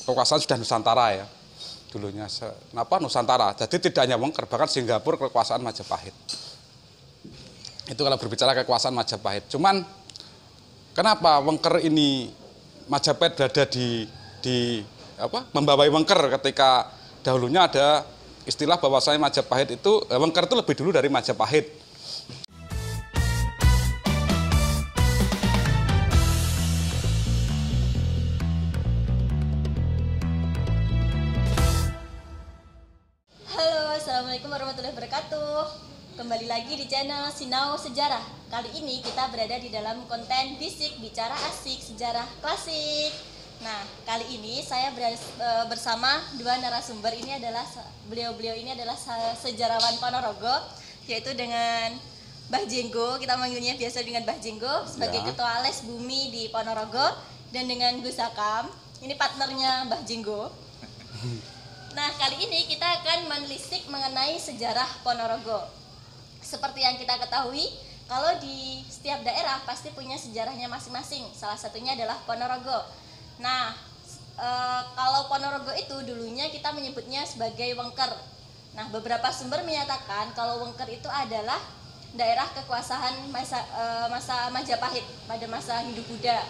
kekuasaan sudah Nusantara ya. Dulunya Nusantara. Jadi tidak hanya Wengker, bahkan Singapura kekuasaan Majapahit. Itu kalau berbicara kekuasaan Majapahit. Cuman kenapa Wengker ini Majapahit berada membawai Wengker ketika dahulunya ada istilah bahwasanya Majapahit itu Wengker itu lebih dulu dari Majapahit. Halo, assalamualaikum warahmatullahi wabarakatuh. Kembali lagi di channel Sinau Sejarah. Kali ini kita berada di dalam konten Bisik Bicara Asik Sejarah Klasik. Nah, kali ini saya bersama dua narasumber. Beliau-beliau ini adalah sejarawan Ponorogo, yaitu dengan Mbah Jenggo, kita manggilnya biasa dengan Mbah Jenggo sebagai Ketua Les Bumi di Ponorogo, dan dengan Gus Akam, ini partnernya Mbah Jenggo. Nah, kali ini kita akan menelisik mengenai sejarah Ponorogo. Seperti yang kita ketahui, kalau di setiap daerah pasti punya sejarahnya masing-masing. Salah satunya adalah Ponorogo. Nah, kalau Ponorogo itu dulunya kita menyebutnya sebagai Wengker. Nah, beberapa sumber menyatakan kalau Wengker itu adalah daerah kekuasaan masa Majapahit pada masa Hindu-Buddha.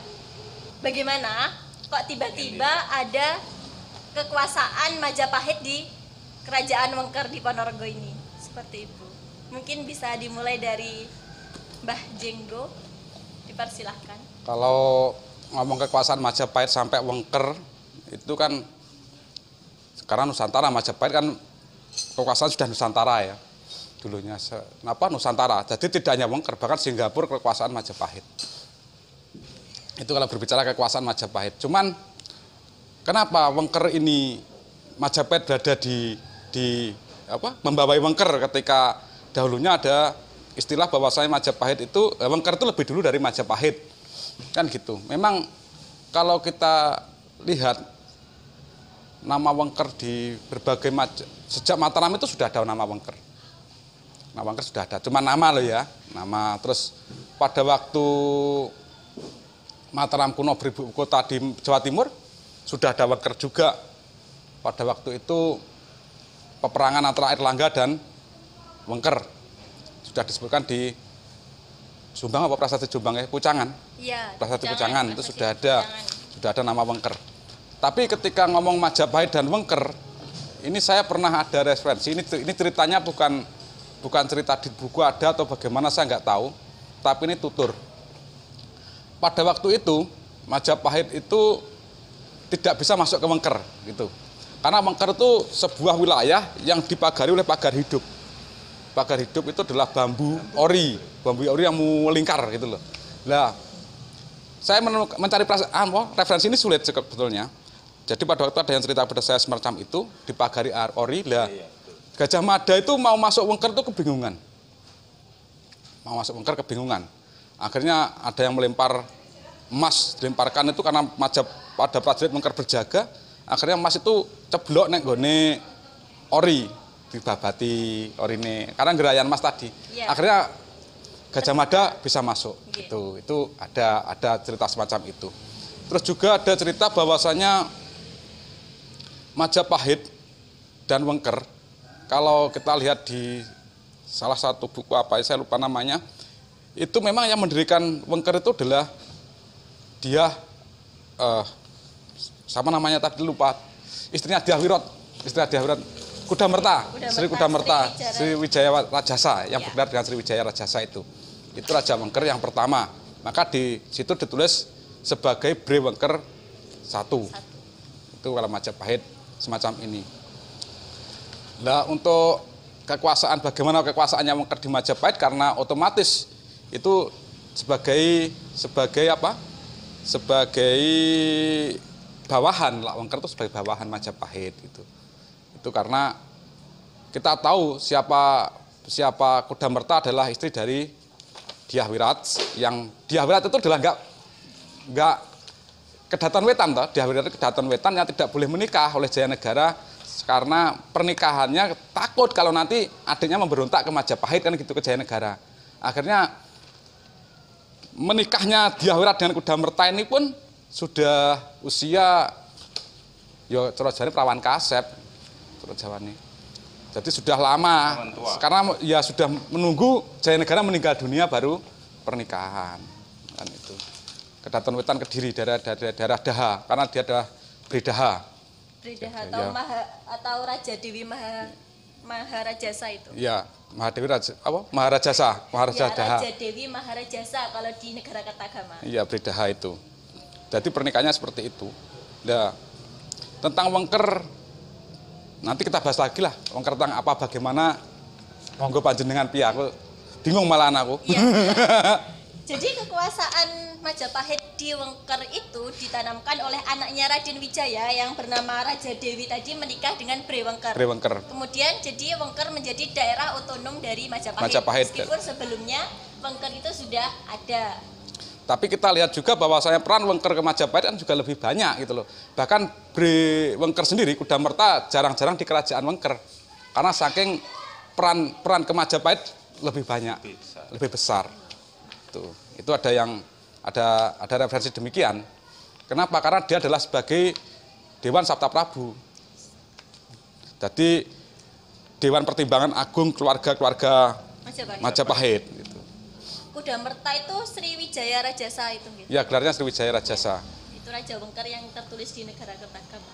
Bagaimana kok tiba-tiba ada kekuasaan Majapahit di Kerajaan Wengker di Ponorogo ini? Seperti itu. Mungkin bisa dimulai dari Mbah Jenggo, dipersilahkan. Kalau ngomong kekuasaan Majapahit sampai Wengker itu kan sekarang Nusantara, Majapahit kan kekuasaan sudah Nusantara ya. Dulunya Nusantara. Jadi tidak hanya Wengker, bahkan Singapura kekuasaan Majapahit. Itu kalau berbicara kekuasaan Majapahit. Cuman kenapa Wengker ini Majapahit berada membawai Wengker ketika dahulunya ada istilah bahwasanya Majapahit itu Wengker itu lebih dulu dari Majapahit. Kan gitu. Memang kalau kita lihat nama Wengker di berbagai sejak Mataram itu sudah ada nama Wengker. Nama Wengker sudah ada, cuma nama loh ya, nama. Terus pada waktu Mataram kuno beribu kota di Jawa Timur sudah ada Wengker juga. Pada waktu itu peperangan antara Airlangga dan Wengker sudah disebutkan di Jombang apa Prasasti Jombang ya, Pucangan. Iya, Prasasti Pucangan itu sudah ada nama Wengker. Tapi ketika ngomong Majapahit dan Wengker, ini saya pernah ada referensi. Ini ceritanya bukan cerita di buku ada atau bagaimana saya nggak tahu, tapi ini tutur. Pada waktu itu Majapahit itu tidak bisa masuk ke Wengker gitu. Karena Wengker itu sebuah wilayah yang dipagari oleh pagar hidup. Pagar hidup itu adalah bambu ori yang melingkar gitu loh. Nah, saya mencari referensi ini sulit sebetulnya. Jadi pada waktu ada yang cerita pada saya semacam itu, dipagari ori. Lah, Gajah Mada itu mau masuk Wengker itu kebingungan. Akhirnya ada yang melempar emas, dilemparkan itu karena pada prajurit Wengker berjaga. Akhirnya emas itu ceblok nek nggone ori, dibabati orine. Karena gerayan emas tadi. Yeah. Akhirnya Gajah Mada bisa masuk. Yeah. Itu ada cerita semacam itu. Terus juga ada cerita bahwasanya Majapahit dan Wengker, kalau kita lihat di salah satu buku saya lupa namanya, itu memang yang mendirikan Wengker itu adalah dia sama namanya tadi lupa, istrinya Dyah Wirot, Sri Kudamerta, Sri Wijaya Rajasa yang bergelar dengan Sri Wijaya Rajasa itu Raja Wengker yang pertama. Maka di situ ditulis sebagai Bre Wengker I. Itu kalau Majapahit semacam ini. Nah, untuk bagaimana kekuasaannya Wengker di Majapahit, karena otomatis itu sebagai bawahan lah, Wengker itu sebagai bawahan Majapahit gitu. Itu karena kita tahu siapa Kudamerta adalah istri dari Dyah Wirat, yang Dyah Wirat itu adalah enggak Kedaton Wetan toh. Dyah Wirat itu Kedaton Wetan yang tidak boleh menikah oleh Jayanegara karena pernikahannya takut kalau nanti adiknya memberontak ke Majapahit kan gitu, ke Jayanegara. Akhirnya menikahnya Dyah Wirat dengan Kudamerta ini pun sudah usia yo cara Jawane perawan kasep. Cara Jawane. Jadi sudah lama karena ya sudah menunggu Jayanegara meninggal dunia baru pernikahan. Kan itu. Kedaton Wetan Kediri daerah Daha karena dia adalah Bredaha. Bredaha atau Raja Dewi Maharajasa itu. Iya, Mahadewi Raja apa? Maharajasa, Maharaja ya, Daha. Raja Dewi Maharajasa kalau di negara Kertagama. Iya, Bredaha itu. Jadi pernikahannya seperti itu. Nah, tentang Wengker nanti kita bahas lagi lah. Wengker tentang apa bagaimana monggo panjenengan piye aku bingung malahan aku. Ya. Jadi kekuasaan Majapahit di Wengker itu ditanamkan oleh anaknya Raden Wijaya yang bernama Raja Dewi tadi menikah dengan Bre Wengker. Bre Wengker. Kemudian jadi Wengker menjadi daerah otonom dari Majapahit. Meskipun sebelumnya Wengker itu sudah ada. Tapi kita lihat juga bahwasanya peran Wengker ke Majapahit kan juga lebih banyak gitu loh. Bahkan Bre Wengker sendiri Kudamerta jarang-jarang di kerajaan Wengker. Karena saking peran ke Majapahit lebih banyak, lebih besar. Itu ada referensi demikian. Kenapa? Karena dia adalah sebagai Dewan Sabta Prabu. Jadi Dewan Pertimbangan Agung keluarga Majapahit. Gitu. Kudamerta itu Sriwijaya Rajasa itu gitu. Ya, gelarnya Sriwijaya Rajasa. Itu Raja Wengker yang tertulis di negara Kertagama.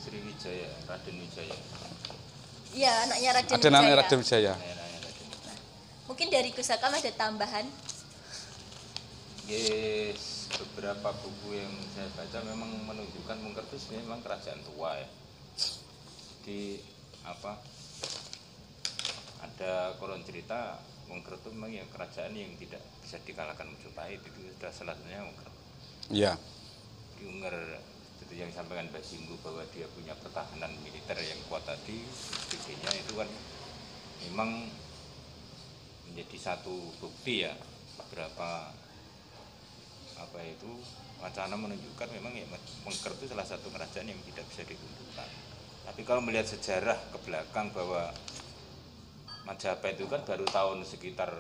Sriwijaya, Raden Wijaya. Iya, anaknya Raden Wijaya. Anaknya Raden Wijaya. Nah, mungkin dari Gus Hakam ada tambahan? Yes, beberapa buku yang saya baca memang menunjukkan Wengker itu sebenarnya memang kerajaan tua ya. Di apa? Ada konon cerita Wengker itu memang ya kerajaan yang tidak bisa dikalahkan Majapahit, itu sudah salah satunya Wengker. Iya. Di Wengker itu yang disampaikan Mbak Jinggu bahwa dia punya pertahanan militer yang kuat tadi, sebagainya itu kan memang menjadi satu bukti ya beberapa apa itu wacana menunjukkan memang ya Wengker itu salah satu kerajaan yang tidak bisa diruntuhkan. Tapi kalau melihat sejarah ke belakang bahwa Majapahit itu kan baru tahun sekitar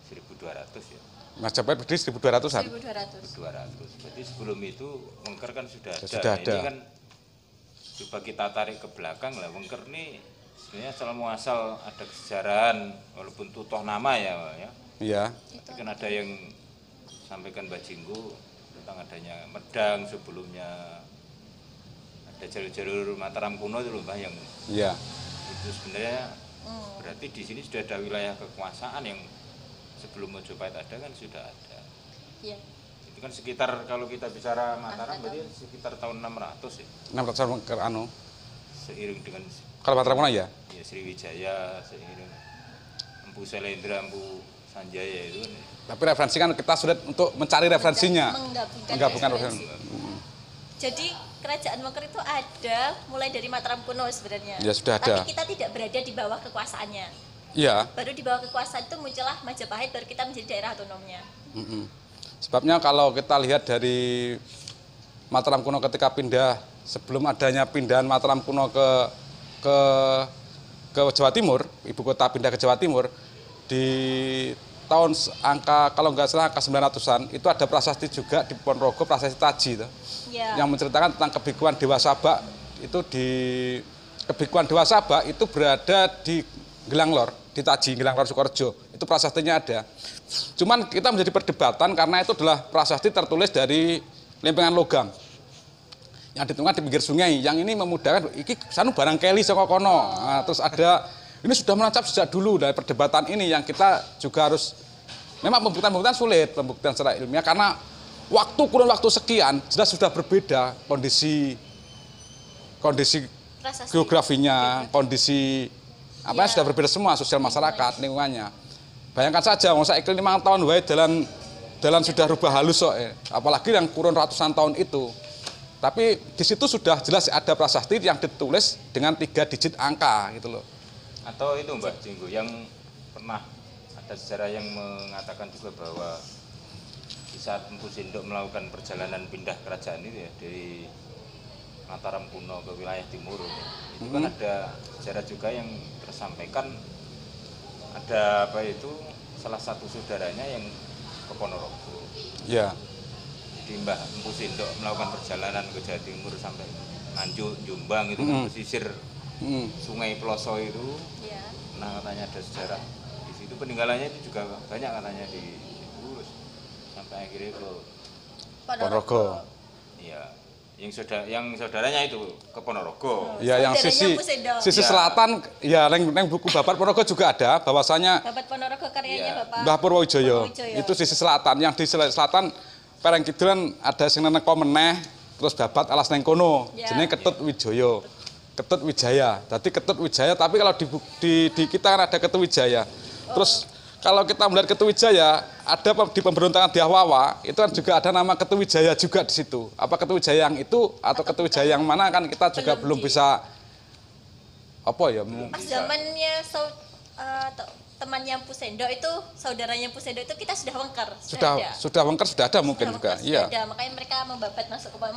1200 ya. Majapahit berdiri 1200-an. 1200. Jadi sebelum itu Wengker kan sudah ada. Sudah ada. Ini kan coba kita tarik ke belakang lah. Wengker ini sebenarnya asal muasal ada kesejarahan walaupun itu toh nama ya. Iya. Tapi kan ada yang sampaikan Mbak Jinggu tentang adanya Medang sebelumnya. Ada jalur-jalur Mataram kuno itu loh Mbak yang iya. Itu sebenarnya berarti di sini sudah ada wilayah kekuasaan yang sebelum Majapahit ada kan sudah ada. Iya. Itu kan sekitar kalau kita bicara Mataram berarti sekitar tahun 600 ya. 600 Wengker anu. Seiring dengan Kalau Mataram kuno ya? Ya Sriwijaya, seiring Empu Selendra, Empu Sanjaya itu kan. Tapi referensi kan kita sulit untuk mencari referensinya. Menggabungkan referensi. Jadi kerajaan Wengker itu ada mulai dari Mataram kuno sebenarnya. Ya sudah ada. Tapi kita tidak berada di bawah kekuasaannya. Iya. Baru di bawah kekuasaan itu muncullah Majapahit, baru kita menjadi daerah otonomnya. Sebabnya kalau kita lihat dari Mataram kuno ketika pindah, sebelum adanya pindahan Mataram kuno ke Jawa Timur, ibu kota pindah ke Jawa Timur, di tahun angka kalau nggak salah angka 900-an itu ada prasasti juga di Ponorogo, prasasti Taji itu, yang menceritakan tentang kebikuan Dewa Sabak. Itu di kebikuan Dewa Sabak itu berada di Gelanglor, di Taji, Gelanglor Sukorejo. Itu prasastinya ada. Cuman kita menjadi perdebatan karena itu adalah prasasti tertulis dari lempengan logam yang ditemukan di pinggir sungai. Yang ini memudahkan, iki sanu barang keli saka kono. Nah, terus ada ini sudah menancap sejak dulu. Dari perdebatan ini yang kita juga harus, memang pembuktian sulit, pembuktian secara ilmiah karena kurun waktu sekian jelas sudah berbeda kondisi geografinya, kondisi apa sudah berbeda semua, sosial masyarakat, lingkungannya. Bayangkan saja, saya iklim 5 tahun wae dalam sudah rubah halus apalagi yang kurun ratusan tahun itu. Tapi di situ sudah jelas ada prasasti yang ditulis dengan 3 digit angka gitu loh. Atau itu Mbak Jinggu yang pernah ada sejarah yang mengatakan juga bahwa di saat Empu Sindok melakukan perjalanan pindah kerajaan itu ya dari Mataram kuno ke wilayah timur itu kan ada sejarah juga yang tersampaikan ada apa itu salah satu saudaranya yang ke Ponorogo. Ya. di Mbah Empu Sindok melakukan perjalanan ke Jawa Timur sampai Nganjuk, Jombang itu kan pesisir Sungai Peloso itu. Iya. Nah katanya ada sejarah di situ, peninggalannya itu juga banyak katanya diurus sampai akhirnya ke Ponorogo. Iya, yang saudaranya itu ke Ponorogo. Ya, yang Saudaranya Empu Sindok. sisi Ya. selatan, ya neng buku Babat Ponorogo juga ada, bahwasanya Babat Ponorogo karyanya Iya. Bapak Mbah Purwowijoyo Purwowijoyo. itu sisi selatan. Yang di selatan pereng kidulan ada sing neng meneh, terus Babat alas neng kono, Ya. jenenge Ketut Wijoyo, Ketut Wijaya. Tadi Ketut Wijaya, tapi kalau di kita kan ada Ketut Wijaya. Terus kalau kita melihat Ketut Wijaya, ada di pemberontakan di Ahwawa, itu kan juga ada nama Ketut Wijaya juga di situ. Apa Ketut Wijaya yang itu atau Ketut Wijaya yang mana kan kita juga belum bisa apa ya? Pas zamannya temannya Empu Sindok itu, saudaranya Empu Sindok itu kita sudah wengker, ada. Sudah wengker sudah ada mungkin juga. Sudah Iya. ada, makanya mereka membabat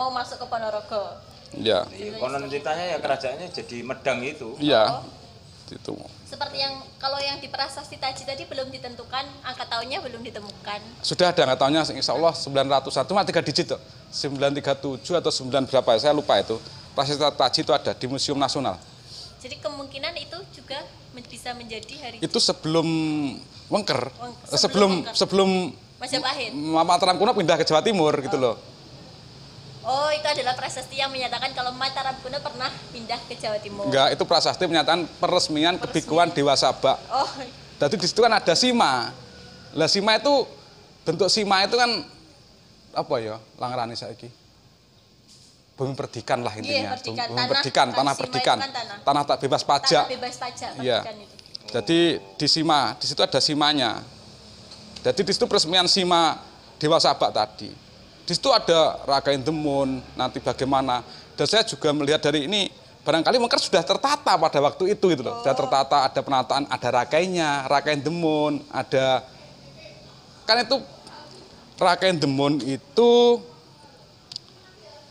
mau masuk ke Ponorogo. Iya. Iya, konon ceritanya ya kerajaannya jadi Medang itu. Iya. Itu. Seperti yang kalau yang di prasasti Taji tadi belum ditentukan, angka tahunnya belum ditemukan. Sudah ada nggak tahunya insya Allah 901, cuma 3 digit tuh. 937 atau 9 berapa ya, saya lupa itu. Prasasti Taji itu ada di Museum Nasional. Jadi kemungkinan itu juga bisa menjadi hari Itu sebelum Wengker, sebelum Wengker. sebelum Majapahit. Mataram kuno pindah ke Jawa Timur gitu loh. Oh, itu adalah prasasti yang menyatakan kalau Mataram kuno pernah pindah ke Jawa Timur. Enggak, itu prasasti menyatakan peresmian kebikuan Dewa Sabak. Oh, Jadi di situ kan ada sima. Lah sima itu, bentuk sima itu kan apa ya, langrane saiki. Bumi perdikan lah intinya. Iya, perdikan. Bumi Tanah, perdikan, kan tanah sima perdikan. itu kan tanah. Tanah tak bebas pajak. tanah bebas pajak Iya. perdikan itu. Jadi di sima, di situ ada simanya. Jadi di situ peresmian sima Dewa Sabak tadi. Di situ ada Raka Indemun, nanti bagaimana. Dan saya juga melihat dari ini, barangkali Wengker sudah tertata pada waktu itu gitu loh. Sudah tertata, ada penataan, ada Rakainya, Raka Indemun, ada kan itu Raka Indemun itu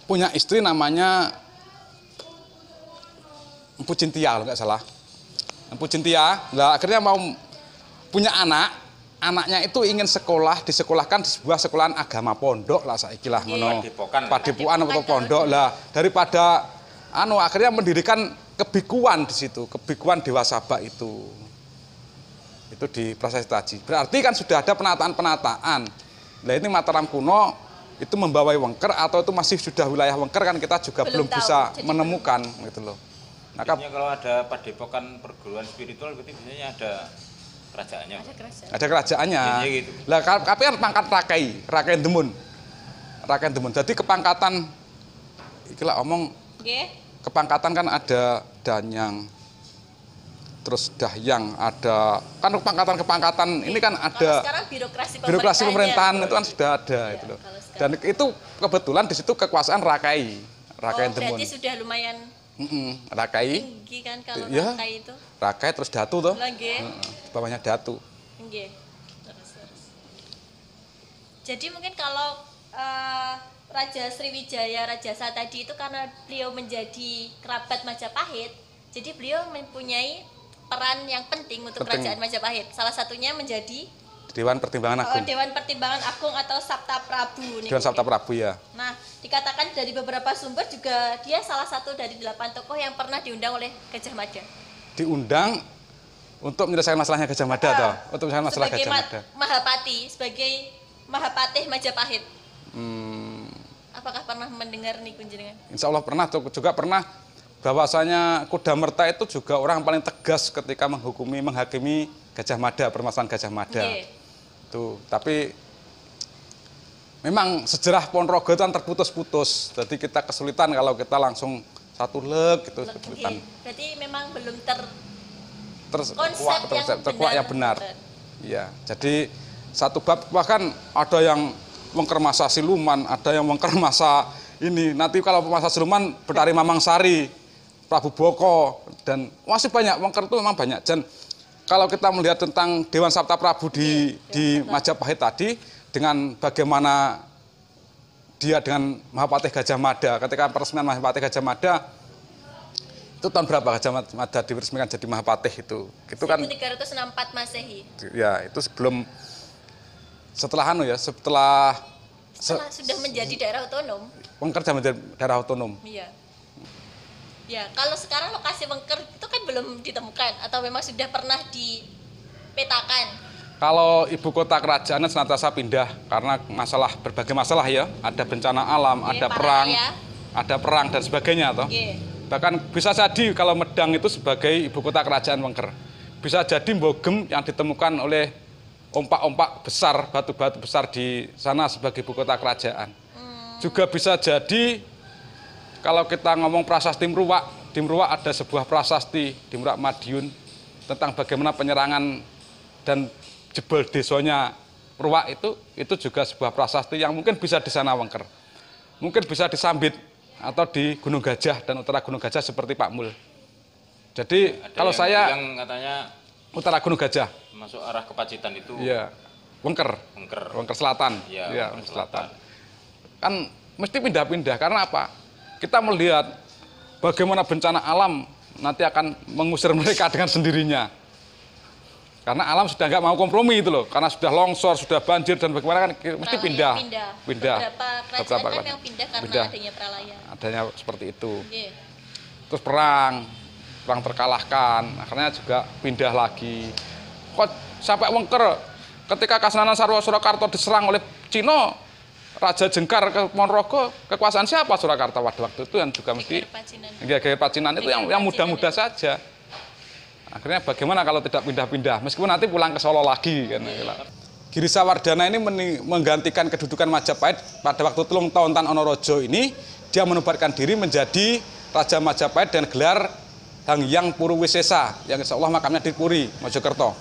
punya istri namanya Empu Cintia kalau nggak salah. Empu Cintia, lah akhirnya mau punya anak, anaknya itu ingin sekolah, disekolahkan di sebuah sekolahan agama pondok lah saiki lah ngono. Padepokan atau pondok lah. Daripada akhirnya mendirikan kebikuan di situ, kebikuan Dewa Sabak itu. Itu di Prasasti Taji. Berarti kan sudah ada penataan-penataan. Nah ini Mataram kuno itu membawai Wengker atau itu masih sudah wilayah Wengker kan kita juga belum tahu. bisa Jadi menemukan gitu loh. Nah, Biasanya kalau ada padepokan perguruan spiritual berarti biasanya ada kerajaannya. Ada kerajaan. ada kerajaannya. Biasanya gitu. Lah tapi kan pangkat Rakai Indemun. Rakai Indemun. Jadi kepangkatan ikilah omong Nggih. kepangkatan kan ada Danyang, terus Dahyang, ada kan kepangkatan ini kan Kalau ada sekarang birokrasi pemerintahan itu kan sudah ada Iya, itu loh. kalau sekarang. Dan itu kebetulan di situ kekuasaan Rakai Indemun. Berarti sudah lumayan Rakai, tinggi kan kalau Iya. Rakai itu. Rakai terus Datu toh. Lagi. Di bawahnya Datu. Nggih. Terus. Jadi mungkin kalau Raja Sriwijaya, Raja Satadi itu karena beliau menjadi kerabat Majapahit, jadi beliau mempunyai peran yang penting untuk Penting. kerajaan Majapahit. Salah satunya menjadi Dewan Pertimbangan Agung. Dewan Pertimbangan Agung atau Sabta Prabu. nih. Dewan Sabta Prabu ya. Nah, dikatakan dari beberapa sumber juga dia salah satu dari 8 tokoh yang pernah diundang oleh Gajah Mada. Diundang untuk menyelesaikan masalahnya Gajah Mada toh. Untuk menyelesaikan masalah Sebagai Gajah Mada. Mahapati, sebagai Mahapatih Majapahit. Hmm, Apakah pernah mendengar nih kunjungan? insya Allah pernah juga pernah bahwasanya Kudamerta itu juga orang paling tegas ketika menghakimi Gajah Mada, permasalahan Gajah Mada. Nggih. Tuh, tapi memang sejarah Ponorogo itu kan terputus-putus. Jadi kita kesulitan kalau kita langsung satu leg gitu kesulitan. Nggih. Berarti memang belum Terkuak konsep yang benar. Iya, jadi satu bab bahkan ada yang Wengker masa siluman, ada yang Wengker masa ini. Nanti kalau masa siluman Betari Mamang Sari, Prabu Boko dan masih banyak. Wengker itu memang banyak. Dan kalau kita melihat tentang Dewan Sabta Prabu di Majapahit tadi dengan bagaimana dia dengan Mahapatih Gajah Mada, ketika peresmian Mahapatih Gajah Mada itu tahun berapa Gajah Mada diresmikan jadi Mahapatih itu kan 1364 Masehi. ya itu setelah setelah sudah menjadi daerah otonom. Wengker sudah menjadi daerah otonom. Iya. Ya, kalau sekarang lokasi Wengker itu kan belum ditemukan atau memang sudah pernah dipetakan? Kalau ibu kota kerajaan senantiasa pindah karena berbagai masalah ya, ada bencana alam, Oke, ada parah perang, ya. ada perang dan sebagainya toh. Oke. Bahkan bisa jadi kalau Medang itu sebagai ibu kota kerajaan Wengker. Bisa jadi Mbogem yang ditemukan oleh ompak-ompak besar, batu-batu besar di sana sebagai ibu kota kerajaan. Juga bisa jadi kalau kita ngomong prasasti Mruwak, di Mruwak ada sebuah prasasti di Mruwak Madiun tentang bagaimana penyerangan dan jebol desanya Mruwak itu juga sebuah prasasti yang mungkin bisa di sana Wengker. Mungkin bisa di Sambit atau di Gunung Gajah dan utara Gunung Gajah seperti Pak Mul. Jadi Ada kalau saya yang katanya utara Gunung Gajah. masuk arah ke Pacitan itu Iya. Wengker Selatan. Iya, Wengker Selatan. Kan mesti pindah-pindah karena apa? Kita melihat bagaimana bencana alam nanti akan mengusir mereka dengan sendirinya. Karena alam sudah nggak mau kompromi itu loh, karena sudah longsor, sudah banjir dan bagaimana kan mesti pindah. Beberapa kerajaan kan yang pindah karena adanya peralayan. Adanya seperti itu. Oke. Terus perang terkalahkan, akhirnya juga pindah lagi. Kok sampai Wengker ketika Kasenanan Sarwa Surakarta diserang oleh Cina, Raja Jengkar ke Ponorogo, kekuasaan siapa Surakarta pada waktu itu yang juga mesti Geger Pacinan itu yang mudah-mudah saja. Akhirnya bagaimana kalau tidak pindah-pindah, meskipun nanti pulang ke Solo lagi kan. Girisawardana ini menggantikan kedudukan Majapahit pada waktu Tulung Tauntan Onorojo ini, dia menubarkan diri menjadi Raja Majapahit dan gelar Hyang Purwisesa yang insya Allah makamnya di Puri, Mojokerto.